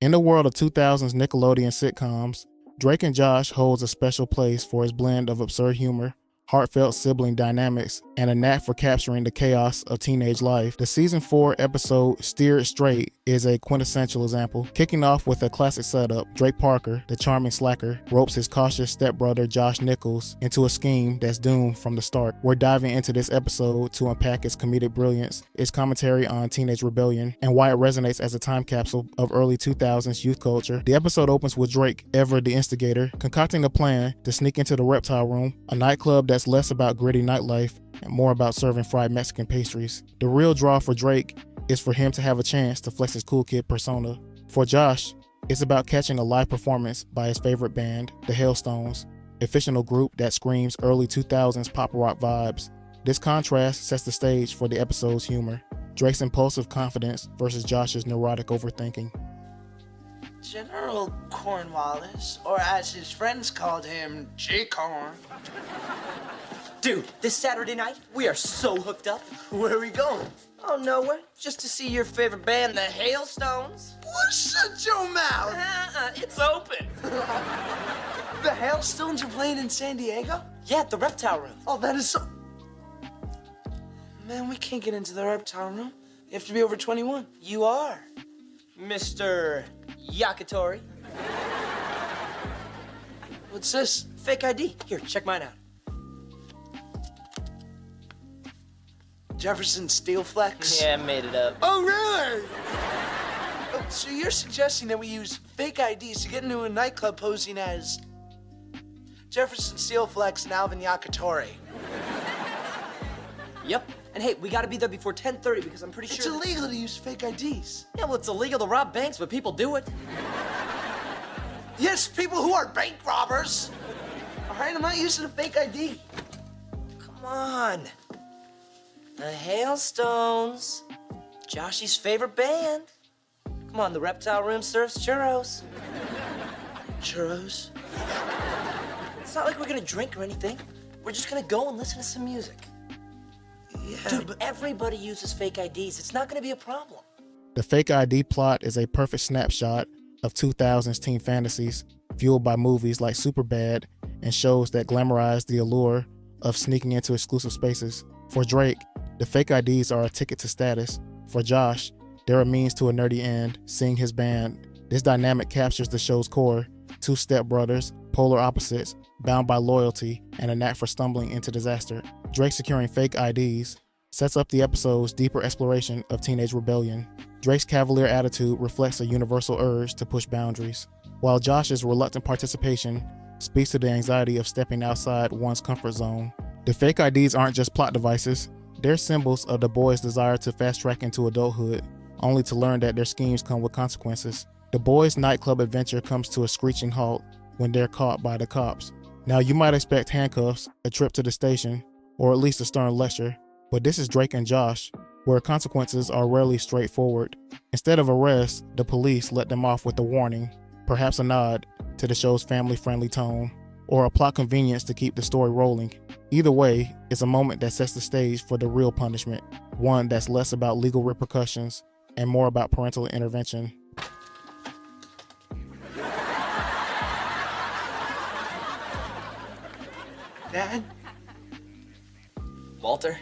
In the world of 2000s Nickelodeon sitcoms, Drake and Josh holds a special place for his blend of absurd humor, heartfelt sibling dynamics, and a knack for capturing the chaos of teenage life. The season 4 episode Steer It Straight is a quintessential example. Kicking off with a classic setup, Drake Parker, the charming slacker, ropes his cautious stepbrother Josh Nichols into a scheme that's doomed from the start. We're diving into this episode to unpack its comedic brilliance, its commentary on teenage rebellion, and why it resonates as a time capsule of early 2000s youth culture. The episode opens with Drake, ever the instigator, concocting a plan to sneak into the Reptile Room, a nightclub that's less about gritty nightlife and more about serving fried Mexican pastries. The real draw for Drake is for him to have a chance to flex his cool kid persona. For Josh, it's about catching a live performance by his favorite band, the Hailstones, a fictional group that screams early 2000s pop rock vibes. This contrast sets the stage for the episode's humor, Drake's impulsive confidence versus Josh's neurotic overthinking. General Cornwallis, or as his friends called him, J-Corn. Dude, this Saturday night, we are so hooked up. Where are we going? Oh, nowhere. Just to see your favorite band, the Hailstones. Well, shut your mouth! It's open. The Hailstones are playing in San Diego? Yeah, at the Reptile Room. Oh, that is so... Man, we can't get into the Reptile Room. You have to be over 21. You are, Mr. Yakitori. What's this? Fake ID. Here, check mine out. Jefferson Steel Flex? Yeah, I made it up. Oh, really? Oh, so you're suggesting that we use fake IDs to get into a nightclub posing as Jefferson Steel Flex and Alvin Yakitori? Yep. And hey, we gotta be there before 10:30 because I'm pretty It's sure... illegal to use fake IDs. Yeah, well, it's illegal to rob banks, but people do it. Yes, people who are bank robbers. All right, I'm not using a fake ID. Come on. The Hailstones. Joshy's favorite band. Come on, the Reptile Room serves churros. Churros? It's not like we're gonna drink or anything. We're just gonna go and listen to some music. Yeah, Dude, but everybody uses fake IDs. It's not gonna be a problem. The fake ID plot is a perfect snapshot of 2000s teen fantasies, fueled by movies like Superbad and shows that glamorize the allure of sneaking into exclusive spaces. For Drake, the fake IDs are a ticket to status. For Josh, they're a means to a nerdy end, seeing his band. This dynamic captures the show's core, two stepbrothers, polar opposites, bound by loyalty and a knack for stumbling into disaster. Drake securing fake IDs sets up the episode's deeper exploration of teenage rebellion. Drake's cavalier attitude reflects a universal urge to push boundaries, while Josh's reluctant participation speaks to the anxiety of stepping outside one's comfort zone. The fake IDs aren't just plot devices, they're symbols of the boys' desire to fast-track into adulthood, only to learn that their schemes come with consequences. The boys' nightclub adventure comes to a screeching halt when they're caught by the cops. Now, you might expect handcuffs, a trip to the station, or at least a stern lecture, but this is Drake and Josh, where consequences are rarely straightforward. Instead of arrest, the police let them off with a warning, perhaps a nod to the show's family-friendly tone, or a plot convenience to keep the story rolling. Either way, it's a moment that sets the stage for the real punishment, one that's less about legal repercussions and more about parental intervention. Dad? Wallter?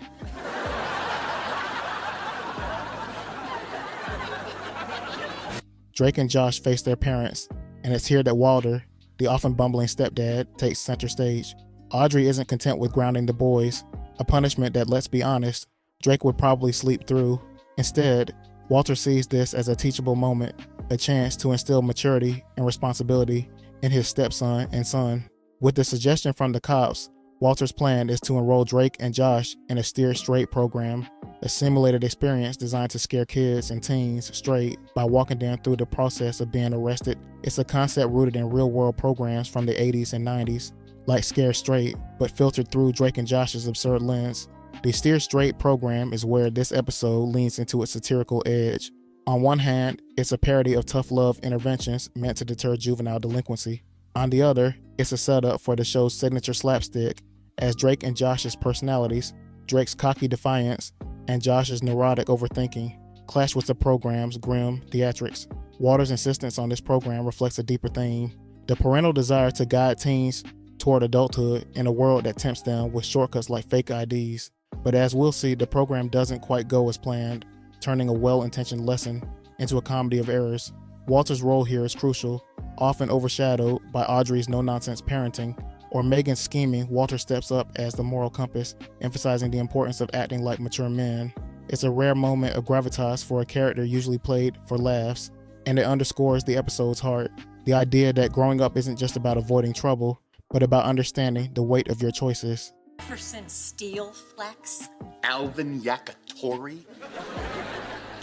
Drake and Josh face their parents, and it's here that Wallter, the often bumbling stepdad, takes center stage. Audrey isn't content with grounding the boys, a punishment that, let's be honest, Drake would probably sleep through. Instead, Wallter sees this as a teachable moment, a chance to instill maturity and responsibility in his stepson and son. With the suggestion from the cops, Wallter's plan is to enroll Drake and Josh in a Steer Straight program, a simulated experience designed to scare kids and teens straight by walking them through the process of being arrested. It's a concept rooted in real-world programs from the 80s and 90s, like Scare Straight, but filtered through Drake and Josh's absurd lens. The Steer Straight program is where this episode leans into its satirical edge. On one hand, it's a parody of tough love interventions meant to deter juvenile delinquency. On the other, it's a setup for the show's signature slapstick, as Drake and Josh's personalities, Drake's cocky defiance, and Josh's neurotic overthinking, clash with the program's grim theatrics. Wallter's insistence on this program reflects a deeper theme: the parental desire to guide teens toward adulthood in a world that tempts them with shortcuts like fake IDs. But as we'll see, the program doesn't quite go as planned, turning a well-intentioned lesson into a comedy of errors. Wallter's role here is crucial, often overshadowed by Audrey's no-nonsense parenting or Megan's scheming. Wallter steps up as the moral compass, emphasizing the importance of acting like mature men. It's a rare moment of gravitas for a character usually played for laughs, and it underscores the episode's heart, the idea that growing up isn't just about avoiding trouble, but about understanding the weight of your choices. Jefferson Steel Flex. Alvin Yakitori?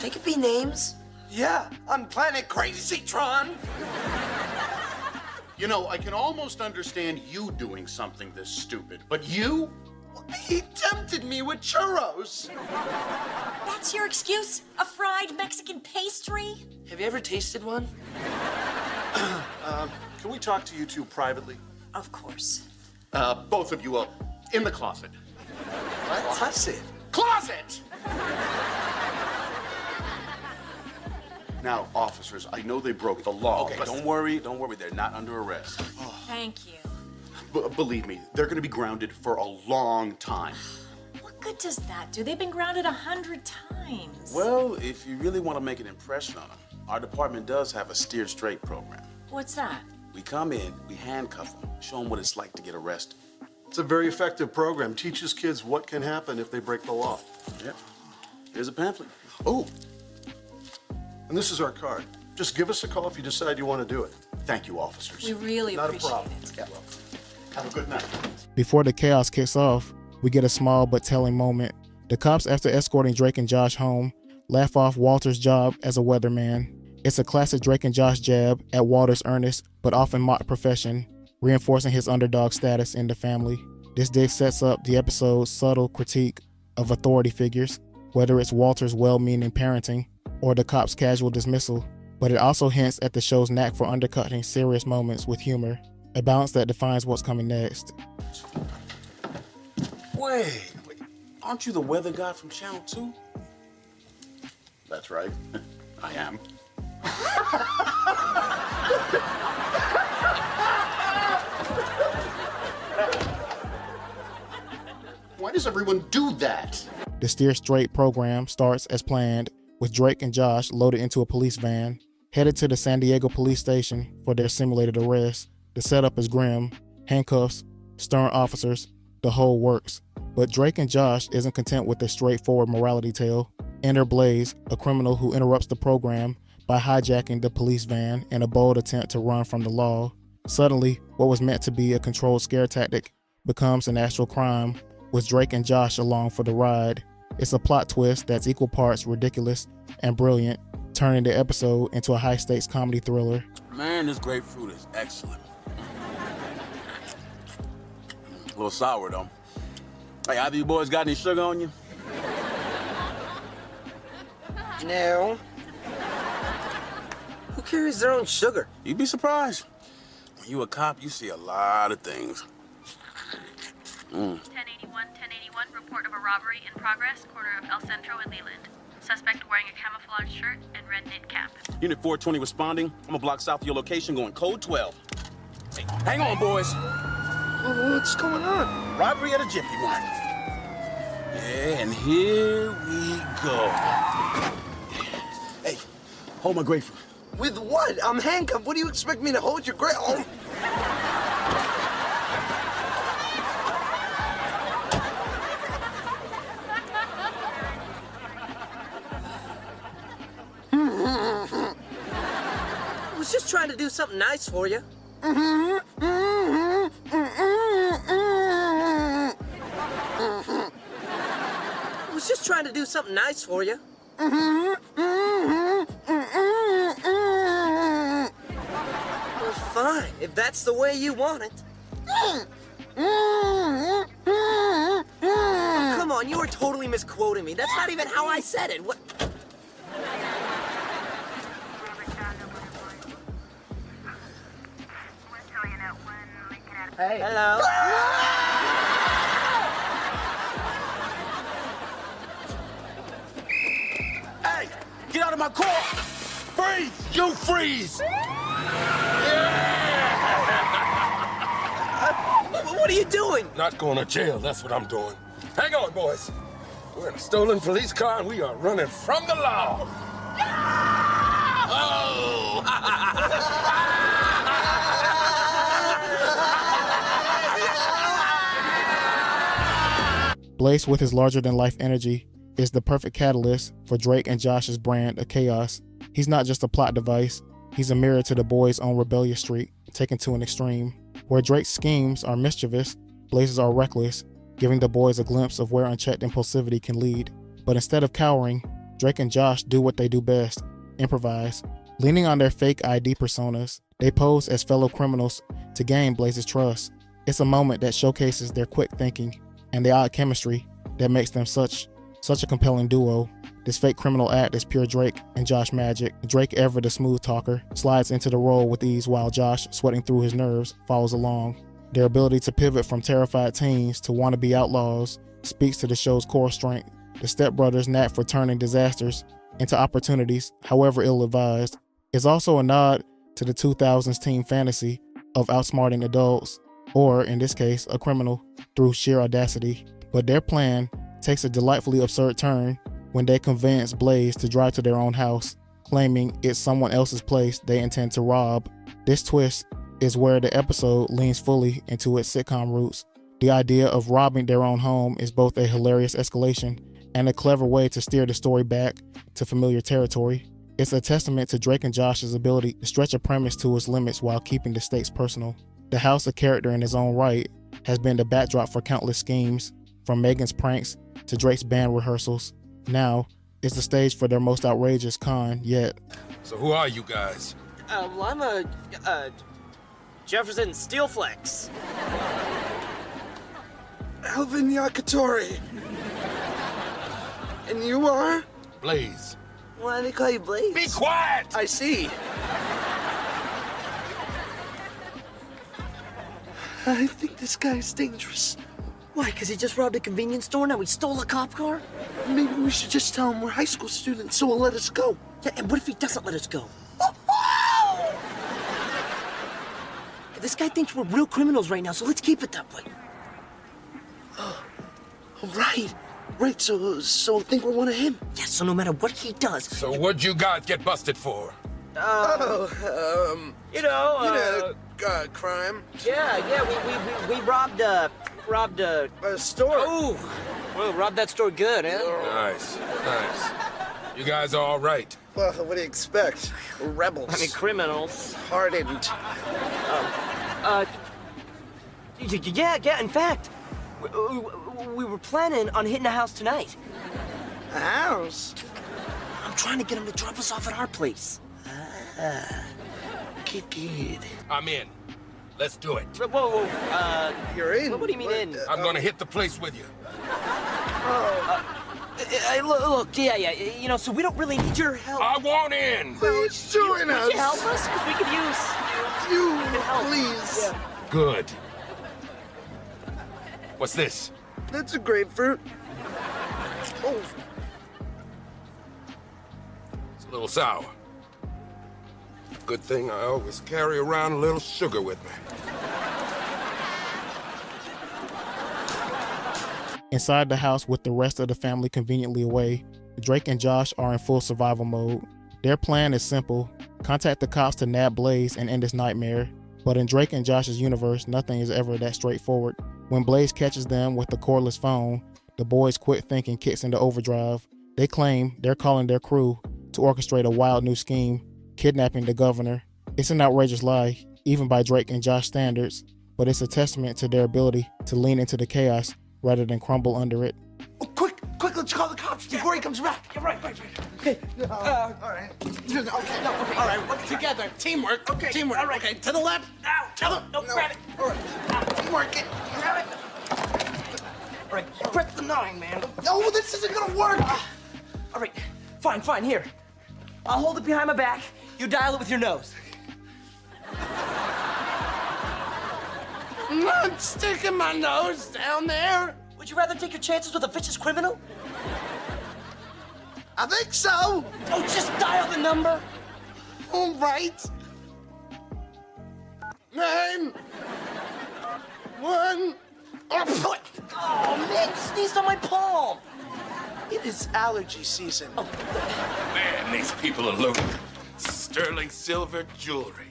They could be names. Yeah, on Planet Crazytron. You know, I can almost understand you doing something this stupid, but you? He tempted me with churros. That's your excuse? A fried Mexican pastry? Have you ever tasted one? Can we talk to you two privately? Of course. Both of you, in the closet. What? Closet? Closet! Now, officers, I know they broke the law. Okay, but don't worry, they're not under arrest. Thank you. believe me, they're gonna be grounded for a long time. What good does that do? They've been grounded 100 times. Well, if you really want to make an impression on them, our department does have a steered straight program. What's that? We come in, we handcuff them, show them what it's like to get arrested. It's a very effective program. Teaches kids what can happen if they break the law. Yep. Here's a pamphlet. Oh, And this is our card. Just give us a call if you decide you want to do it. thank you, officers. We really Not a appreciate problem. it. Yeah. Have a good night. Before the chaos kicks off, we get a small but telling moment. The cops, after escorting Drake and Josh home, laugh off Wallter's job as a weatherman. It's a classic Drake and Josh jab at Wallter's earnest but often mocked profession, reinforcing his underdog status in the family. This dig sets up the episode's subtle critique of authority figures, whether it's Wallter's well-meaning parenting or the cops' casual dismissal, but it also hints at the show's knack for undercutting serious moments with humor, a balance that defines what's coming next. Wait, aren't you the weather guy from Channel 2? That's right. I am. Why does everyone do that? The Steer Straight program starts as planned, with Drake and Josh loaded into a police van, headed to the San Diego police station for their simulated arrest. The setup is grim: handcuffs, stern officers, the whole works. But Drake and Josh isn't content with a straightforward morality tale. Enter Blaze, a criminal who interrupts the program by hijacking the police van in a bold attempt to run from the law. Suddenly, what was meant to be a controlled scare tactic becomes an actual crime, with Drake and Josh along for the ride. It's a plot twist that's equal parts ridiculous and brilliant, turning the episode into a high-stakes comedy thriller. Man, this grapefruit is excellent. A little sour, though. Hey, either you boys got any sugar on you? No. Who carries their own sugar? You'd be surprised. When you a cop, you see a lot of things. 1081, report of a robbery in progress, corner of El Centro and Leland. Suspect wearing a camouflage shirt and red knit cap. Unit 420 responding. I'm a block south of your location going code 12. Hey, hang on, boys. What's going on? Robbery at a Jiffy Mart. Yeah, and here we go. Hey, hold my grapefruit. With what? I'm handcuffed. What do you expect me to hold your grip? Oh. I was just trying to do something nice for you. I was just trying to do something nice for you. Well, fine, if that's the way you want it. Oh, come on, you are totally misquoting me. That's not even how I said it. What? Hey. Hello? Hey, get out of my car! Freeze! 2, freeze! What are you doing? Not going to jail, that's what I'm doing. Hang on, boys. We're in a stolen police car and we are running from the law. Oh! Blaze, with his larger-than-life energy, is the perfect catalyst for Drake and Josh's brand of chaos. He's not just a plot device, he's a mirror to the boys' own rebellious streak, taken to an extreme. Where Drake's schemes are mischievous, Blaze's are reckless, giving the boys a glimpse of where unchecked impulsivity can lead. But instead of cowering, Drake and Josh do what they do best, improvise. Leaning on their fake ID personas, they pose as fellow criminals to gain Blaze's trust. It's a moment that showcases their quick thinking and the odd chemistry that makes them such a compelling duo. This fake criminal act is pure Drake and Josh magic. Drake, ever the smooth talker, slides into the role with ease while Josh, sweating through his nerves, follows along. Their ability to pivot from terrified teens to wannabe outlaws speaks to the show's core strength. The stepbrothers' knack for turning disasters into opportunities, however ill-advised, is also a nod to the 2000s teen fantasy of outsmarting adults, or, in this case, a criminal, through sheer audacity. But their plan takes a delightfully absurd turn when they convince Blaze to drive to their own house, claiming it's someone else's place they intend to rob. This twist is where the episode leans fully into its sitcom roots. The idea of robbing their own home is both a hilarious escalation and a clever way to steer the story back to familiar territory. It's a testament to Drake and Josh's ability to stretch a premise to its limits while keeping the stakes personal. The house, a character in its own right, has been the backdrop for countless schemes, from Megan's pranks to Drake's band rehearsals. Now, it's the stage for their most outrageous con yet. So who are you guys? Well, I'm a Jefferson Steelflex. Alvin Yakitori. And you are? Blaze. Why do they call you Blaze? Be quiet! I see. I think this guy's dangerous. Why, because he just robbed a convenience store, now he stole a cop car? Maybe we should just tell him we're high school students so he'll let us go. Yeah, and what if he doesn't let us go? This guy thinks we're real criminals right now, so let's keep it that way. Right, so I think we're one of him. Yeah, so no matter what he does... So what'd you guys get busted for? Crime. Yeah, we robbed a store. Oh, well, robbed that store good, huh? Nice. You guys all right? Well, what do you expect? We're rebels. I mean, criminals. Hardened. Yeah, in fact, we were planning on hitting a house tonight. A house? I'm trying to get him to drop us off at our place. Good. I'm in. Let's do it. Whoa, You're in? what do you mean in? I'm gonna hit the place with you. Look, yeah, so we don't really need your help. I want in! Please join us. Would you help us? Because we could use... You, help. please. Yeah. Good. What's this? That's a grapefruit. Oh. It's a little sour. Good thing I always carry around a little sugar with me. Inside the house with the rest of the family conveniently away, Drake and Josh are in full survival mode. Their plan is simple: contact the cops to nab Blaze and end this nightmare. But in Drake and Josh's universe, nothing is ever that straightforward. When Blaze catches them with the cordless phone, the boys' quick thinking kicks into overdrive. They claim they're calling their crew to orchestrate a wild new scheme, kidnapping the governor. It's an outrageous lie, even by Drake and Josh standards, but it's a testament to their ability to lean into the chaos rather than crumble under it. Oh, quick, let's call the cops before he comes back. Yeah, right. Okay. All right. Okay. All right, work together. Teamwork. Okay. Teamwork. All right. Okay, to the left. Ow, tell him, don't grab it. All right. Teamwork. Grab it. All right, press the 9, man. No, this isn't gonna work. All right, fine, here. I'll hold it behind my back. You dial it with your nose. I'm not sticking my nose down there. Would you rather take your chances with a vicious criminal? I think so. Oh, just dial the number. All right. 9, 1. Oh, Nick sneezed on my palm. It is allergy season. Man, these people are loaded. Sterling silver jewelry.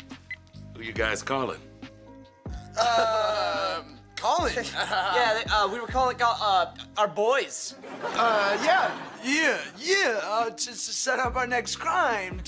Who you guys calling? Colin. Yeah, we were calling our boys. To set up our next crime.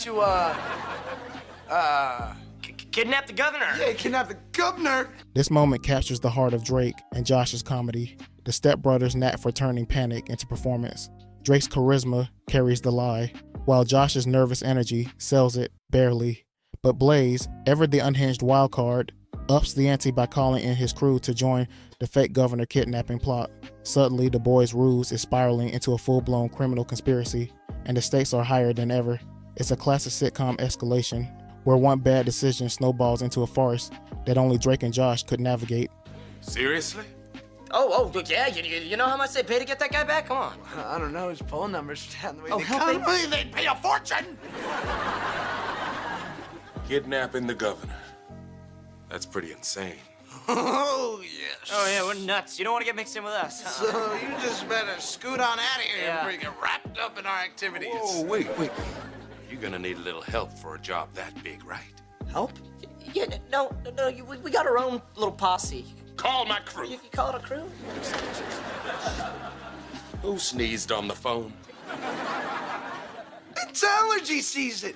Kidnap the governor. Yeah, kidnap the governor. This moment captures the heart of Drake and Josh's comedy. The stepbrothers' knack for turning panic into performance. Drake's charisma carries the lie, while Josh's nervous energy sells it barely. But Blaze, ever the unhinged wild card, ups the ante by calling in his crew to join the fake governor kidnapping plot. Suddenly, the boys' ruse is spiraling into a full-blown criminal conspiracy, and the stakes are higher than ever. It's a classic sitcom escalation, where one bad decision snowballs into a farce that only Drake and Josh could navigate. Seriously? Oh, yeah, you know how much they pay to get that guy back? Come on. I don't know. His phone numbers down the way Oh, they hell, come. They'd pay a fortune. Kidnapping the governor. That's pretty insane. Oh, yes. Oh, yeah, we're nuts. You don't want to get mixed in with us. So you just better scoot on out of here Yeah. before you get wrapped up in our activities. Oh, wait. You're gonna need a little help for a job that big, right? Help? Yeah, no, we got our own little posse. Call my crew. You call it a crew? Who sneezed on the phone? It's allergy season.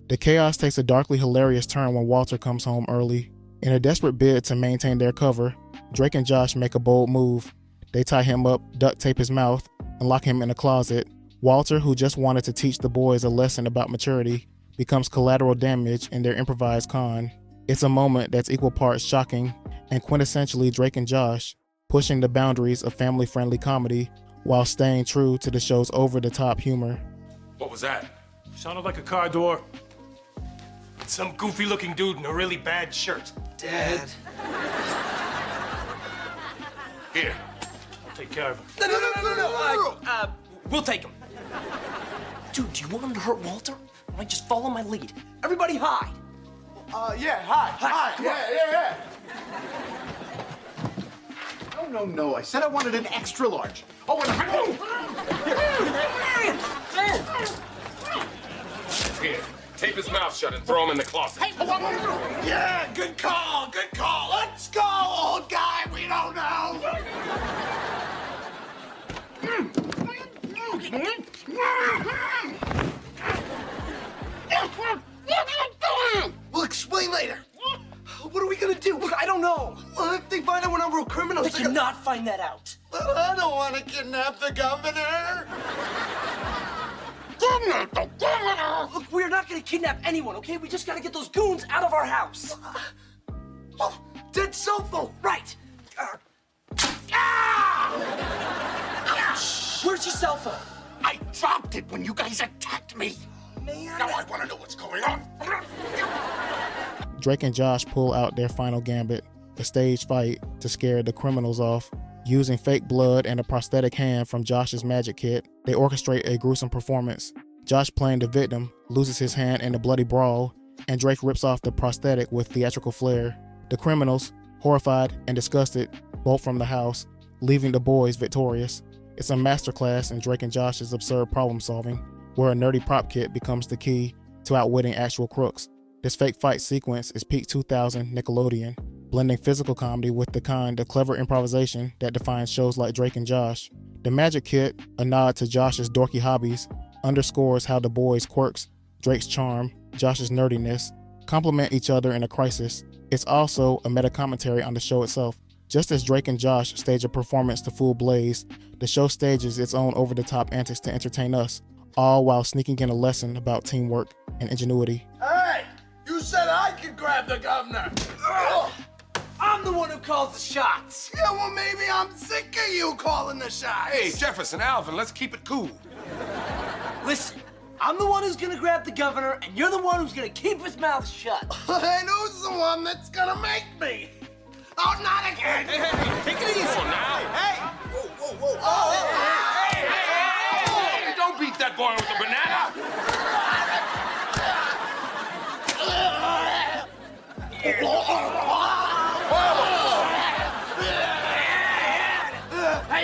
The chaos takes a darkly hilarious turn when Wallter comes home early. In a desperate bid to maintain their cover, Drake and Josh make a bold move. They tie him up, duct tape his mouth, and lock him in a closet. Wallter, who just wanted to teach the boys a lesson about maturity, becomes collateral damage in their improvised con. It's a moment that's equal parts shocking and quintessentially Drake and Josh, pushing the boundaries of family-friendly comedy while staying true to the show's over-the-top humor. What was that? Sounded like a car door. Some goofy-looking dude in a really bad shirt. Dad. Here. Take care of him. No. We'll take him. Dude, do you want him to hurt Wallter? All right, just follow my lead. Everybody hide. Yeah, hi. Yeah. No. I said I wanted an extra large. Oh, and Here. Tape his mouth shut and throw him in the closet. yeah, good call. Let's go, old guy. We don't know. We'll explain later. What are we gonna do? Look, I don't know. Well, if they find out we're not real criminals, They cannot find that out. Well, I don't want to kidnap the governor. Look, we're not gonna kidnap anyone, okay? We just gotta get those goons out of our house. Oh, dead cell phone. Right. Where's your cell phone? I dropped it when you guys attacked me. Man. Now I want to know what's going on. Drake and Josh pull out their final gambit, a stage fight to scare the criminals off. Using fake blood and a prosthetic hand from Josh's magic kit, they orchestrate a gruesome performance. Josh, playing the victim, loses his hand in a bloody brawl, and Drake rips off the prosthetic with theatrical flair. The criminals, horrified and disgusted, bolt from the house, leaving the boys victorious. It's a masterclass in Drake and Josh's absurd problem solving, where a nerdy prop kit becomes the key to outwitting actual crooks. This fake fight sequence is peak 2000 Nickelodeon, blending physical comedy with the kind of clever improvisation that defines shows like Drake and Josh. The magic kit, a nod to Josh's dorky hobbies, underscores how the boys' quirks, Drake's charm, Josh's nerdiness, complement each other in a crisis. It's also a meta-commentary on the show itself. Just as Drake and Josh stage a performance to fool Blaze, the show stages its own over-the-top antics to entertain us, all while sneaking in a lesson about teamwork and ingenuity. Hey, you said I could grab the governor. Ugh. I'm the one who calls the shots. Yeah, well, maybe I'm sick of you calling the shots. Hey, Jefferson, Alvin, let's keep it cool. Listen, I'm the one who's gonna grab the governor, and you're the one who's gonna keep his mouth shut. And who's the one that's gonna make me? Oh, not again. Hey, take it easy now. Hey. Whoa. Hey, don't beat that boy with a banana.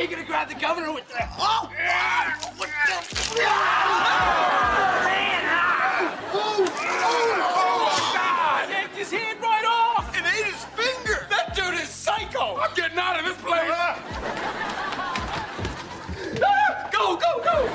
you gonna grab the governor with the... Oh! What the... Oh, God! Yanked his hand right off! It ate his finger! That dude is psycho! I'm getting out of this place! Go, go, go!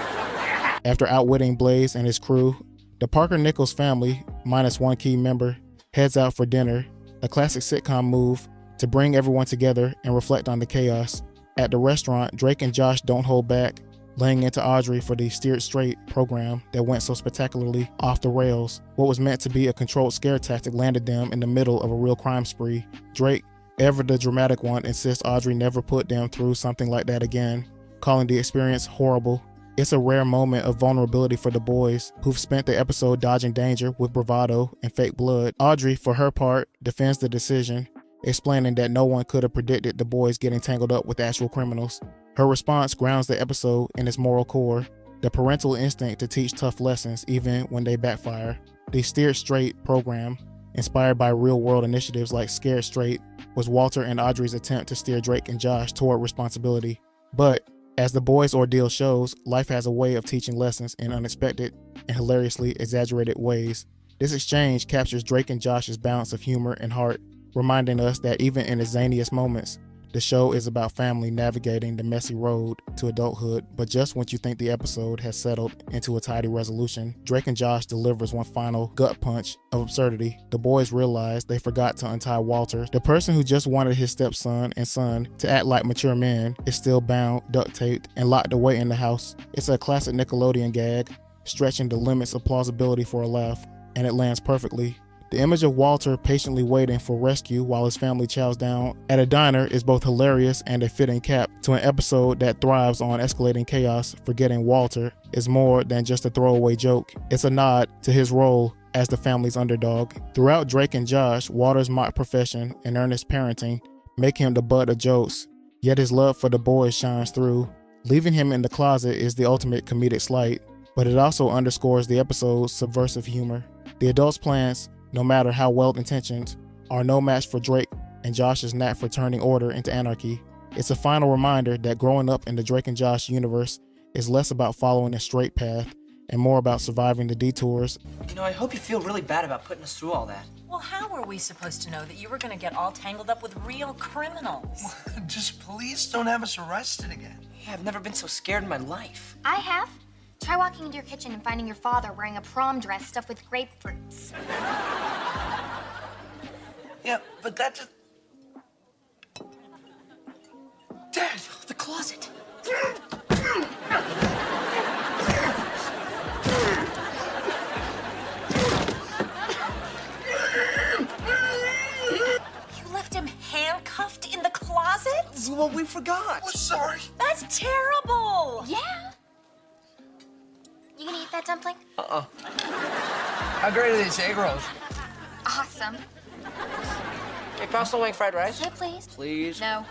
After outwitting Blaze and his crew, the Parker Nichols family, minus one key member, heads out for dinner, a classic sitcom move to bring everyone together and reflect on the chaos. At the restaurant, Drake and Josh don't hold back, laying into Audrey for the Steered Straight program that went so spectacularly off the rails. What was meant to be a controlled scare tactic landed them in the middle of a real crime spree. Drake, ever the dramatic one, insists Audrey never put them through something like that again, calling the experience horrible. It's a rare moment of vulnerability for the boys, who've spent the episode dodging danger with bravado and fake blood. Audrey, for her part, defends the decision, explaining that no one could have predicted the boys getting tangled up with actual criminals. Her response grounds the episode in its moral core, the parental instinct to teach tough lessons even when they backfire. The Steered Straight program, inspired by real-world initiatives like Scared Straight, was Wallter and Audrey's attempt to steer Drake and Josh toward responsibility. But as the boys' ordeal shows, life has a way of teaching lessons in unexpected and hilariously exaggerated ways. This exchange captures Drake and Josh's balance of humor and heart, reminding us that even in its zaniest moments, the show is about family navigating the messy road to adulthood. But just when you think the episode has settled into a tidy resolution, Drake and Josh delivers one final gut punch of absurdity. The boys realize they forgot to untie Wallter. The person who just wanted his stepson and son to act like mature men is still bound, duct taped, and locked away in the house. It's a classic Nickelodeon gag, stretching the limits of plausibility for a laugh, and it lands perfectly. The image of Wallter patiently waiting for rescue while his family chows down at a diner is both hilarious and a fitting cap to an episode that thrives on escalating chaos. Forgetting Wallter is more than just a throwaway joke. It's a nod to his role as the family's underdog. Throughout Drake and Josh, Walter's mock profession and earnest parenting make him the butt of jokes, yet his love for the boys shines through. Leaving him in the closet is the ultimate comedic slight, but it also underscores the episode's subversive humor. The adults' plans, no matter how well-intentioned, are no match for Drake and Josh's knack for turning order into anarchy. It's a final reminder that growing up in the Drake and Josh universe is less about following a straight path and more about surviving the detours. You know, I hope you feel really bad about putting us through all that. Well, how were we supposed to know that you were gonna get all tangled up with real criminals? Just please don't have us arrested again. Yeah, I've never been so scared in my life. I have. Try walking into your kitchen and finding your father wearing a prom dress stuffed with grapefruits. Yeah, but that just... Dad, the closet. You left him handcuffed in the closet? Well, we forgot. Oh, sorry. That's terrible! Yeah. You gonna eat that dumpling? How great are these egg rolls? Awesome. Hey, Pass the wing fried rice? Say please. Please. No.